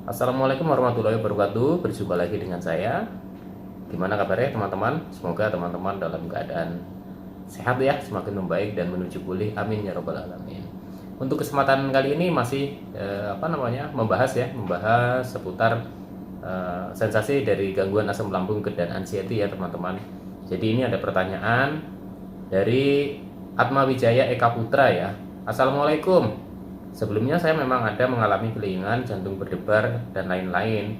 Assalamualaikum warahmatullahi wabarakatuh. Berjumpa lagi dengan saya. Gimana kabarnya teman-teman? Semoga teman-teman dalam keadaan sehat ya, semakin membaik dan menuju pulih. Amin ya robbal alamin. Untuk kesempatan kali ini masih membahas seputar sensasi dari gangguan asam lambung dan anxiety ya teman-teman. Jadi ini ada pertanyaan dari Atma Wijaya Eka Putra ya. Assalamualaikum. Sebelumnya saya memang ada mengalami kelingan, jantung berdebar, dan lain-lain.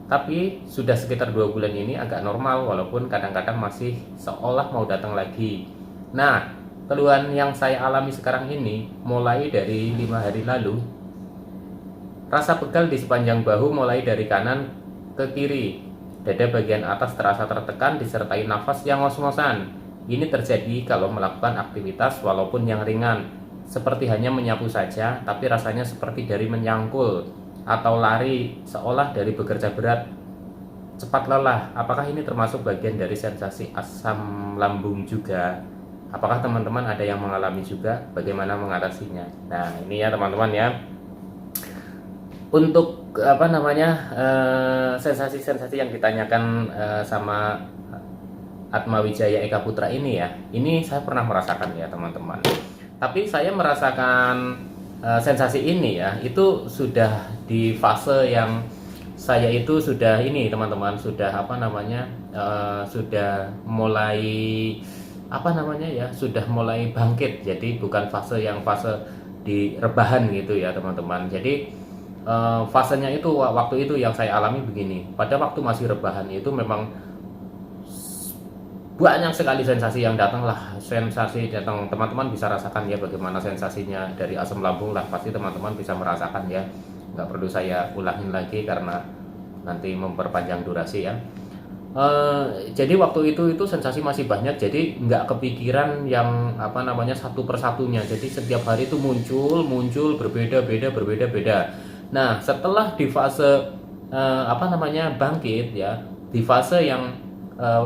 Tapi sudah sekitar 2 bulan ini agak normal, walaupun kadang-kadang masih seolah mau datang lagi. Nah, keluhan yang saya alami sekarang ini mulai dari 5 hari lalu. Rasa pegal di sepanjang bahu mulai dari kanan ke kiri. Dada bagian atas terasa tertekan disertai nafas yang ngos-ngosan. Ini terjadi kalau melakukan aktivitas walaupun yang ringan. Seperti hanya menyapu saja, tapi rasanya seperti dari menyangkul atau lari, seolah dari bekerja berat, cepat lelah. Apakah ini termasuk bagian dari sensasi asam lambung juga? Apakah teman-teman ada yang mengalami juga? Bagaimana mengatasinya? Nah, ini ya teman-teman ya. Untuk sensasi-sensasi yang ditanyakan sama Atma Wijaya Eka Putra ini ya, ini saya pernah merasakan ya teman-teman. Tapi saya merasakan sensasi ini ya, itu sudah di fase yang saya itu sudah ini teman-teman, sudah sudah mulai sudah mulai bangkit. Jadi bukan fase di rebahan gitu ya teman-teman. Jadi fasenya itu waktu itu yang saya alami begini. Pada waktu masih rebahan itu memang banyak sekali sensasi yang datang lah, teman-teman bisa rasakan ya bagaimana sensasinya dari asam lambung lah, pasti teman-teman bisa merasakan ya, nggak perlu saya ulangin lagi karena nanti memperpanjang durasi ya. Jadi waktu itu sensasi masih banyak, jadi nggak kepikiran yang satu persatunya, jadi setiap hari itu muncul berbeda. Nah setelah di fase bangkit ya, di fase yang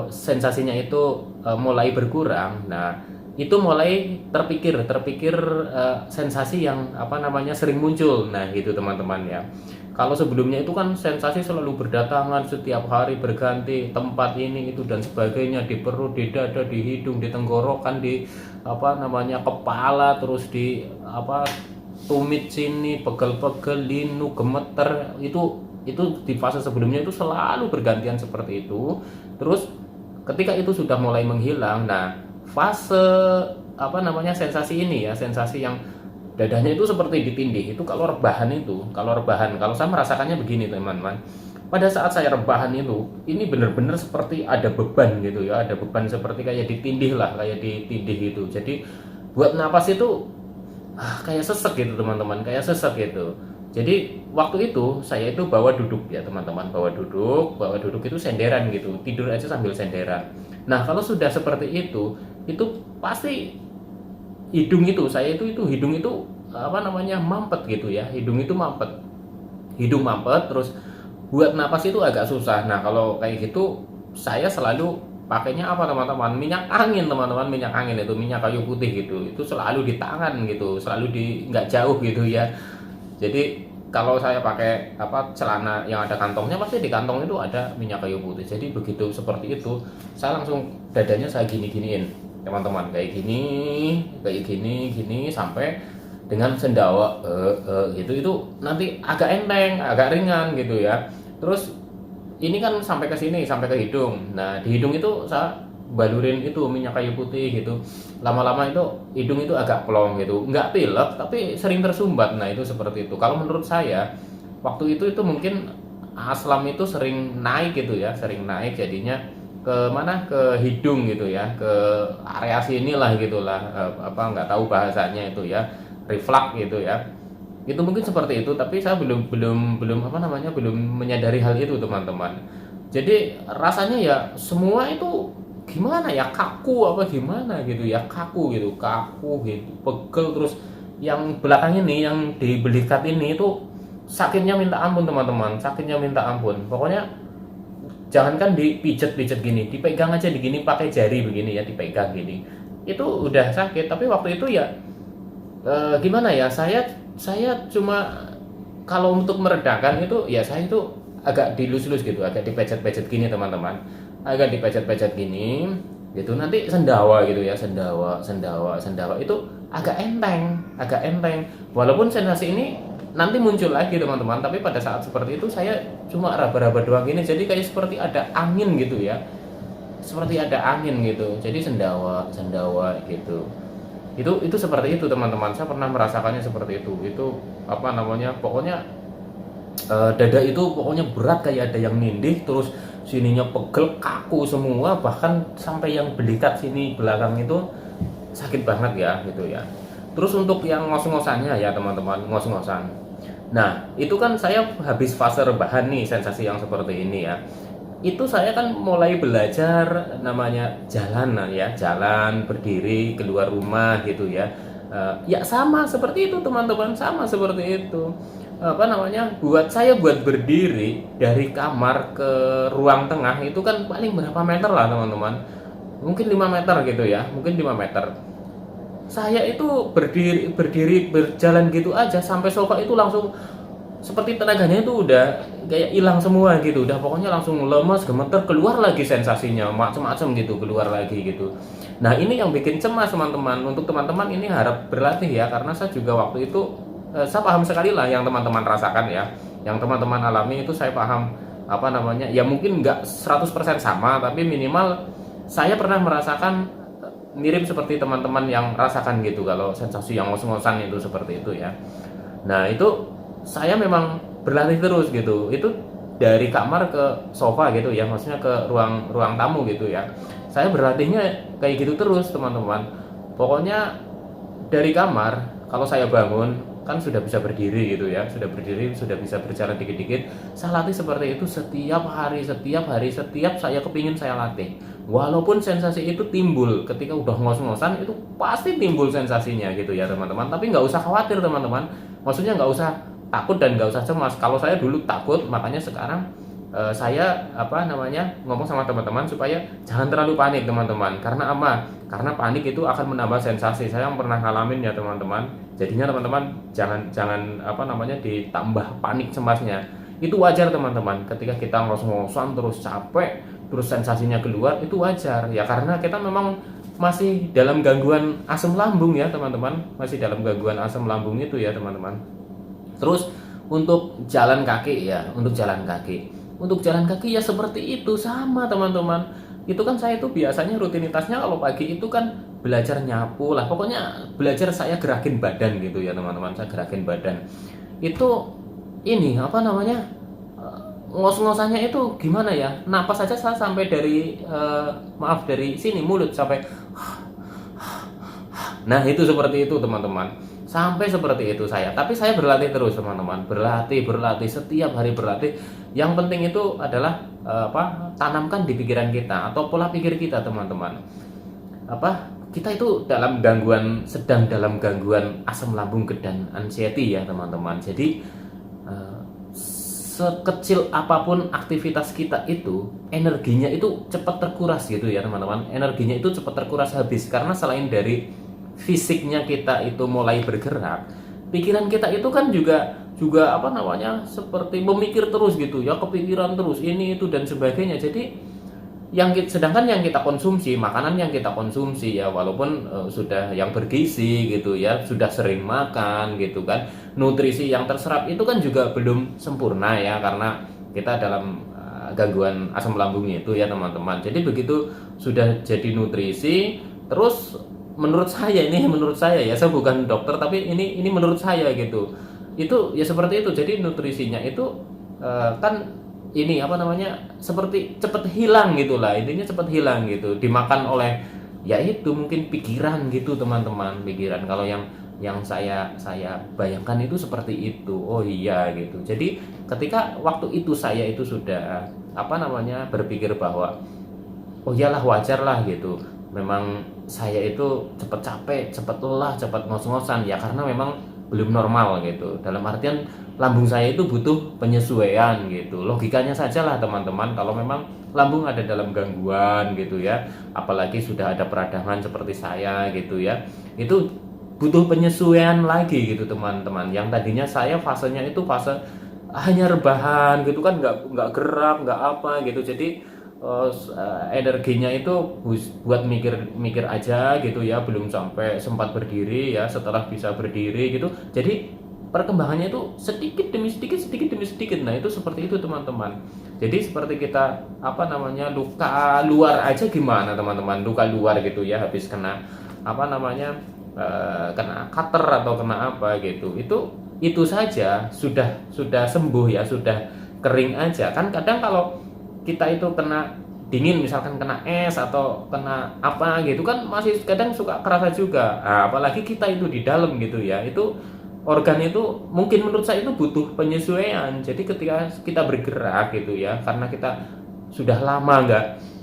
sensasinya itu mulai berkurang. Nah, itu mulai terpikir sensasi yang sering muncul. Nah, gitu teman-teman ya. Kalau sebelumnya itu kan sensasi selalu berdatangan setiap hari, berganti tempat ini itu dan sebagainya, di perut, di dada, di hidung, di tenggorokan, di kepala, terus di tumit sini, pegel-pegel, linu, gemeter, itu di fase sebelumnya itu selalu bergantian seperti itu. Terus ketika itu sudah mulai menghilang, nah fase sensasi ini ya, sensasi yang dadanya itu seperti ditindih, itu kalau rebahan, kalau saya merasakannya begini teman-teman. Pada saat saya rebahan itu, ini benar-benar seperti ada beban gitu ya, ada beban seperti kayak ditindih gitu. Jadi buat napas itu kayak sesek gitu teman-teman, kayak sesek gitu. Jadi waktu itu saya itu bawa duduk ya teman-teman, bawa duduk itu senderan gitu, tidur aja sambil senderan. Nah kalau sudah seperti itu pasti hidung itu mampet gitu ya, hidung mampet, terus buat napas itu agak susah. Nah kalau kayak gitu saya selalu pakainya teman-teman, minyak angin itu minyak kayu putih gitu, itu selalu di tangan gitu, nggak jauh gitu ya. Jadi kalau saya pakai celana yang ada kantongnya, pasti di kantong itu ada minyak kayu putih. Jadi begitu seperti itu, saya langsung dadanya saya gini-giniin teman-teman, kayak gini sampai dengan sendawa gitu, itu nanti agak enteng, agak ringan gitu ya. Terus ini kan sampai ke sini, sampai ke hidung. Nah di hidung itu saya balurin itu minyak kayu putih gitu, lama-lama itu hidung itu agak plong gitu, nggak pilek tapi sering tersumbat. Nah itu seperti itu. Kalau menurut saya waktu itu mungkin asam itu sering naik gitu ya, jadinya ke hidung gitu ya, ke area sinilah gitulah, nggak tahu bahasanya itu ya, reflux gitu ya. Itu mungkin seperti itu, tapi saya belum menyadari hal itu teman-teman. Jadi rasanya ya semua itu gimana ya, kaku gitu, pegel. Terus yang belakang ini, yang di belikat ini itu sakitnya minta ampun teman-teman, pokoknya jangankan dipijet-pijet gini, dipegang aja gini pakai jari begini ya, dipegang gini itu udah sakit. Tapi waktu itu ya gimana ya, saya cuma kalau untuk meredakan itu ya saya itu agak dilus-lus gitu, agak dipecet-pecet gini teman-teman, agak dipecet-pecet gini gitu, nanti sendawa gitu ya, sendawa itu agak enteng walaupun sensasi ini nanti muncul lagi teman-teman, tapi pada saat seperti itu saya cuma raba-raba doang gini, jadi kayak seperti ada angin gitu ya, seperti ada angin gitu, jadi sendawa gitu. Itu seperti itu teman-teman, saya pernah merasakannya seperti itu apa namanya, pokoknya dada itu pokoknya berat, kayak ada yang nindih, terus sininya pegel kaku semua, bahkan sampai yang belikat sini belakang itu sakit banget ya gitu ya. Terus untuk yang ngos-ngosannya ya teman-teman, ngos-ngosan, nah itu kan saya habis fase rebahan nih, sensasi yang seperti ini ya, itu saya kan mulai belajar namanya jalan, nah ya, jalan berdiri keluar rumah gitu ya. Ya sama seperti itu teman-teman, sama seperti itu, apa namanya, buat berdiri dari kamar ke ruang tengah itu kan paling berapa meter lah teman-teman, mungkin 5 meter gitu ya, mungkin 5 meter. Saya itu berdiri berjalan gitu aja sampai sofa itu langsung seperti tenaganya itu udah kayak hilang semua gitu, udah pokoknya langsung lemes, gemeter, keluar lagi sensasinya macam-macam gitu, keluar lagi gitu. Nah ini yang bikin cemas teman-teman. Untuk teman-teman ini harap berlatih ya, karena saya juga waktu itu saya paham sekali lah yang teman-teman rasakan ya, yang teman-teman alami itu saya paham, apa namanya ya, mungkin nggak 100% sama, tapi minimal saya pernah merasakan mirip seperti teman-teman yang rasakan gitu, kalau sensasi yang ngos-ngosan itu seperti itu ya. Nah itu saya memang berlatih terus gitu, itu dari kamar ke sofa gitu ya, maksudnya ke ruang ruang tamu gitu ya, saya berlatihnya kayak gitu terus teman-teman. Pokoknya dari kamar kalau saya bangun kan sudah bisa berdiri gitu ya, sudah berdiri, sudah bisa berjalan dikit-dikit, saya latih seperti itu setiap hari, setiap saya kepingin saya latih. Walaupun sensasi itu timbul ketika udah ngos-ngosan, itu pasti timbul sensasinya gitu ya teman-teman, tapi nggak usah khawatir teman-teman, maksudnya nggak usah takut dan nggak usah cemas. Kalau saya dulu takut, makanya sekarang saya apa namanya ngomong sama teman-teman supaya jangan terlalu panik teman-teman. Karena apa? Karena panik itu akan menambah sensasi. Saya yang pernah ngalamin ya teman-teman. Jadinya teman-teman jangan apa namanya ditambah panik cemasnya. Itu wajar teman-teman. Ketika kita ngos-ngosan terus capek, terus sensasinya keluar, itu wajar ya, karena kita memang masih dalam gangguan asam lambung ya teman-teman, masih dalam gangguan asam lambung itu ya teman-teman. Terus untuk jalan kaki ya, untuk jalan kaki ya seperti itu sama teman-teman. Itu kan saya itu biasanya rutinitasnya kalau pagi itu kan belajar nyapu lah, pokoknya belajar saya gerakin badan gitu ya teman-teman, saya gerakin badan. Itu ini apa namanya, ngos-ngosannya itu gimana ya, napas saja saya sampai dari maaf, dari sini mulut sampai, nah itu seperti itu teman-teman, sampai seperti itu saya. Tapi saya berlatih terus teman-teman, berlatih setiap hari berlatih. Yang penting itu adalah apa, tanamkan di pikiran kita atau pola pikir kita teman-teman, apa, kita itu sedang dalam gangguan asam lambung dan anxiety ya teman-teman. Jadi sekecil apapun aktivitas kita itu, energinya itu cepat terkuras gitu ya teman-teman, energinya itu cepat terkuras habis, karena selain dari fisiknya kita itu mulai bergerak, pikiran kita itu kan juga apa namanya, seperti memikir terus gitu ya, kepikiran terus ini itu dan sebagainya. Jadi sedangkan yang kita konsumsi, makanan yang kita konsumsi ya, walaupun sudah yang bergizi gitu ya, sudah sering makan gitu kan, nutrisi yang terserap itu kan juga belum sempurna ya, karena kita dalam gangguan asam lambung itu ya teman-teman. Jadi begitu sudah jadi nutrisi, terus menurut saya ya, saya bukan dokter tapi ini menurut saya gitu, itu ya seperti itu. Jadi nutrisinya itu kan ini apa namanya, seperti cepet hilang gitulah, intinya cepet hilang gitu, dimakan oleh ya itu mungkin pikiran gitu teman-teman, pikiran. Kalau yang saya bayangkan itu seperti itu. Oh iya gitu. Jadi ketika waktu itu saya itu sudah apa namanya berpikir bahwa oh iyalah, wajar lah gitu, memang saya itu cepet capek, cepet lelah, cepet ngos-ngosan ya, karena memang belum normal gitu, dalam artian lambung saya itu butuh penyesuaian gitu. Logikanya saja lah teman-teman, kalau memang lambung ada dalam gangguan gitu ya, apalagi sudah ada peradangan seperti saya gitu ya, itu butuh penyesuaian lagi gitu teman-teman. Yang tadinya saya fasenya itu fase hanya rebahan gitu kan, nggak gerak, nggak apa gitu. Jadi energinya itu buat mikir aja gitu ya, belum sampai sempat berdiri ya. Setelah bisa berdiri gitu, jadi perkembangannya itu sedikit demi sedikit, sedikit demi sedikit. Nah itu seperti itu teman-teman. Jadi seperti kita luka luar aja gimana teman-teman, luka luar gitu ya, habis kena kena cutter atau kena apa gitu, itu saja sudah sembuh ya, sudah kering aja kan. Kadang kalau kita itu kena dingin, misalkan kena es atau kena apa gitu kan, masih kadang suka kerasa juga. Nah, apalagi kita itu di dalam gitu ya, itu organ itu mungkin menurut saya itu butuh penyesuaian. Jadi ketika kita bergerak gitu ya, karena kita sudah lama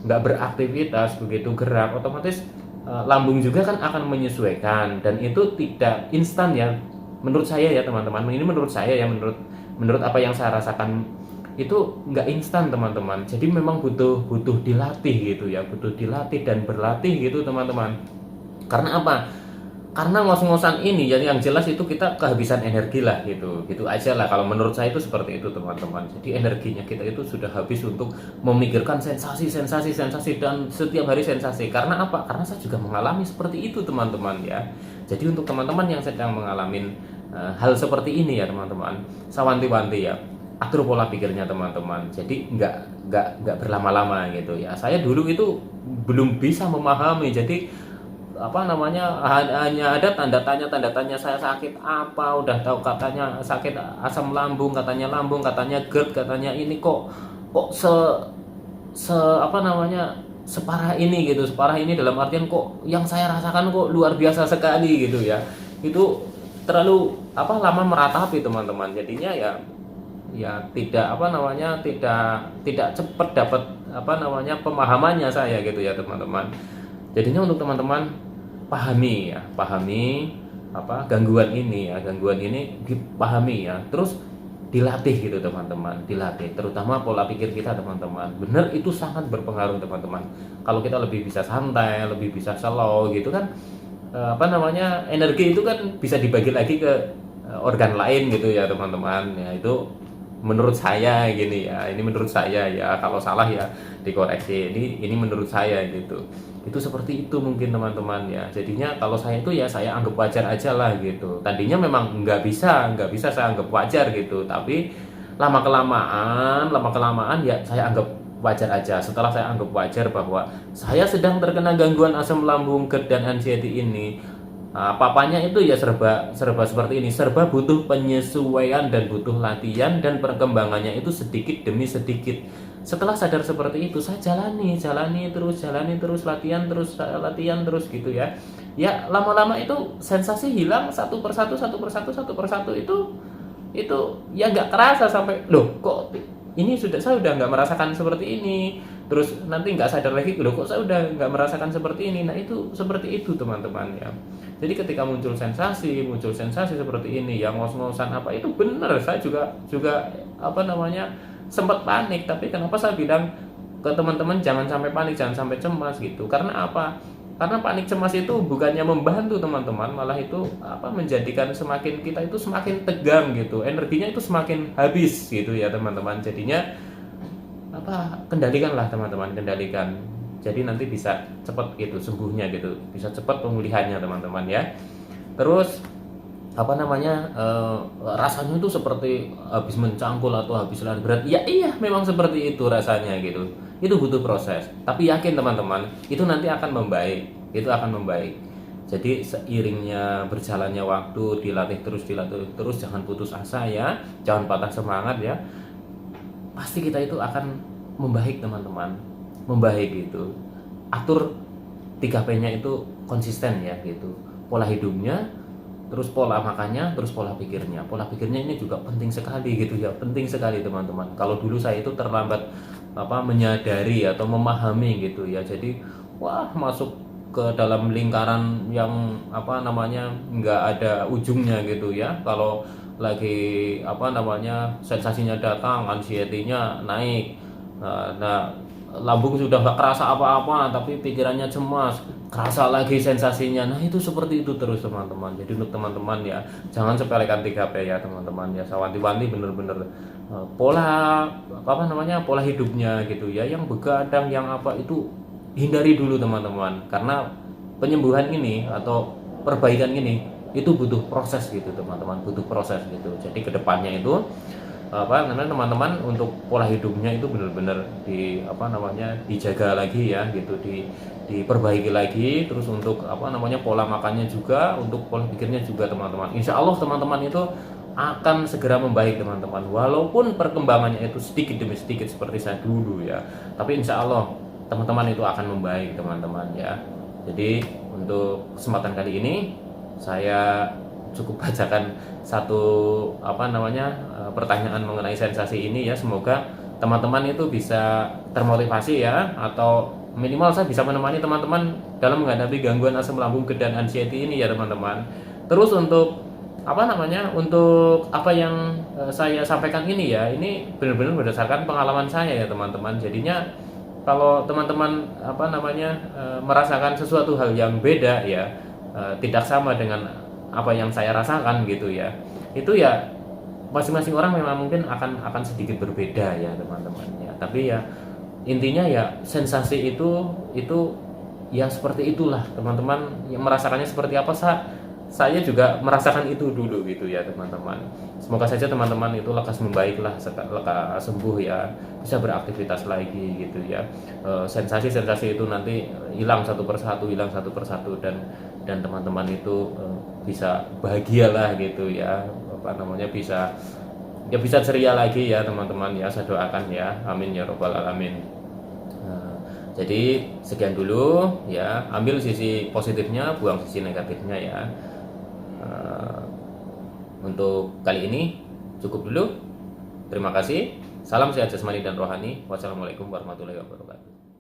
nggak beraktivitas, begitu gerak otomatis lambung juga kan akan menyesuaikan, dan itu tidak instan ya menurut saya ya teman-teman. Ini menurut saya ya, menurut apa yang saya rasakan itu nggak instan teman-teman. Jadi memang butuh dilatih gitu ya, butuh dilatih dan berlatih gitu teman-teman. Karena apa? Karena ngos-ngosan ini yang jelas itu kita kehabisan energi lah gitu aja lah. Kalau menurut saya itu seperti itu teman-teman. Jadi energinya kita itu sudah habis untuk memikirkan sensasi dan setiap hari sensasi. Karena apa? Karena saya juga mengalami seperti itu teman-teman ya. Jadi untuk teman-teman yang sedang mengalami hal seperti ini ya teman-teman, saya wanti-wanti ya, atur pola pikirnya teman-teman. Jadi nggak berlama-lama gitu ya. Saya dulu itu belum bisa memahami. Jadi hanya ada tanda tanya saya sakit apa, udah tahu katanya sakit asam lambung, katanya GERD, katanya ini kok separah ini gitu, separah ini dalam artian kok yang saya rasakan kok luar biasa sekali gitu ya. Itu terlalu lama meratapi teman-teman. Jadinya ya tidak cepat dapat pemahamannya saya gitu ya teman-teman. Jadinya untuk teman-teman pahami gangguan ini dipahami ya, terus dilatih gitu teman-teman, dilatih terutama pola pikir kita teman-teman. Bener, itu sangat berpengaruh teman-teman. Kalau kita lebih bisa santai, lebih bisa slow gitu kan, energi itu kan bisa dibagi lagi ke organ lain gitu ya teman-teman. Ya itu menurut saya gini ya, ini menurut saya ya, kalau salah ya dikoreksi. Ini menurut saya gitu. Itu seperti itu mungkin teman-teman ya. Jadinya kalau saya itu ya saya anggap wajar aja lah gitu. Tadinya memang nggak bisa saya anggap wajar gitu, tapi lama kelamaan ya saya anggap wajar aja. Setelah saya anggap wajar bahwa saya sedang terkena gangguan asam lambung, GERD dan anxiety ini, apa-apanya itu ya serba seperti ini, serba butuh penyesuaian dan butuh latihan, dan perkembangannya itu sedikit demi sedikit. Setelah sadar seperti itu, saya jalani terus, latihan terus gitu ya. Ya lama-lama itu sensasi hilang satu persatu itu ya nggak kerasa sampai loh kok ini saya udah nggak merasakan seperti ini. Terus nanti nggak sadar lagi loh kok saya udah nggak merasakan seperti ini. Nah itu seperti itu teman-teman ya. Jadi ketika muncul sensasi seperti ini yang ngos-ngosan itu benar, saya juga sempat panik. Tapi kenapa saya bilang ke teman-teman jangan sampai panik, jangan sampai cemas gitu. Karena apa? Karena panik cemas itu bukannya membantu teman-teman, malah itu menjadikan kita itu semakin tegang gitu, energinya itu semakin habis gitu ya teman-teman. Jadinya kendalikanlah teman-teman, kendalikan. Jadi nanti bisa cepat gitu sembuhnya gitu, bisa cepat pemulihannya teman-teman ya. Terus rasanya itu seperti habis mencangkul atau habis lari berat. Ya iya, memang seperti itu rasanya gitu. Itu butuh proses. Tapi yakin teman-teman, itu nanti akan membaik. Itu akan membaik. Jadi seiringnya berjalannya waktu, dilatih terus, jangan putus asa ya, jangan patah semangat ya. Pasti kita itu akan membaik teman-teman, membaik gitu. Atur 3P-nya itu konsisten ya gitu. Pola hidupnya, terus pola makannya, terus pola pikirnya. Pola pikirnya ini juga penting sekali gitu ya, penting sekali teman-teman. Kalau dulu saya itu terlambat menyadari atau memahami gitu ya. Jadi masuk ke dalam lingkaran yang nggak ada ujungnya gitu ya. Kalau lagi sensasinya datang, anxiety-nya naik. Nah lambung sudah nggak kerasa apa-apa tapi pikirannya cemas, kerasa lagi sensasinya. Nah itu seperti itu terus teman-teman. Jadi untuk teman-teman ya jangan sepelekan 3P ya teman-teman ya. Saya wanti-wanti bener-bener pola apa namanya, pola hidupnya gitu ya, yang begadang yang apa itu hindari dulu teman-teman, karena penyembuhan ini atau perbaikan ini itu butuh proses gitu teman-teman, butuh proses gitu. Jadi kedepannya itu apa namanya, teman-teman untuk pola hidupnya itu benar-benar di apa namanya dijaga lagi ya gitu, diperbaiki lagi. Terus untuk apa namanya pola makannya juga, untuk pola pikirnya juga teman-teman. Insya Allah teman-teman itu akan segera membaik teman-teman, walaupun perkembangannya itu sedikit demi sedikit seperti saya dulu ya, tapi insya Allah teman-teman itu akan membaik teman-teman ya. Jadi untuk kesempatan kali ini saya cukup bacakan satu apa namanya pertanyaan mengenai sensasi ini ya. Semoga teman-teman itu bisa termotivasi ya, atau minimal saya bisa menemani teman-teman dalam menghadapi gangguan asam lambung dan anxiety ini ya teman-teman. Terus untuk apa namanya, untuk apa yang saya sampaikan ini ya, ini benar-benar berdasarkan pengalaman saya ya teman-teman. Jadinya kalau teman-teman apa namanya merasakan sesuatu hal yang beda ya, tidak sama dengan apa yang saya rasakan gitu ya, itu ya masing-masing orang memang mungkin akan sedikit berbeda ya teman-teman ya. Tapi ya intinya ya sensasi itu ya seperti itulah teman-teman, yang merasakannya seperti apa saya juga merasakan itu dulu gitu ya teman-teman. Semoga saja teman-teman itu lekas membaik lah, lekas sembuh ya, bisa beraktivitas lagi gitu ya. Sensasi-sensasi itu nanti hilang satu persatu, dan teman-teman itu bisa bahagia lah gitu ya, apa namanya bisa ceria lagi ya teman-teman ya. Saya doakan ya, amin ya robbal alamin. Jadi sekian dulu ya, ambil sisi positifnya, buang sisi negatifnya ya. Untuk kali ini cukup dulu. Terima kasih. Salam sehat jasmani dan rohani. Wassalamualaikum warahmatullahi wabarakatuh.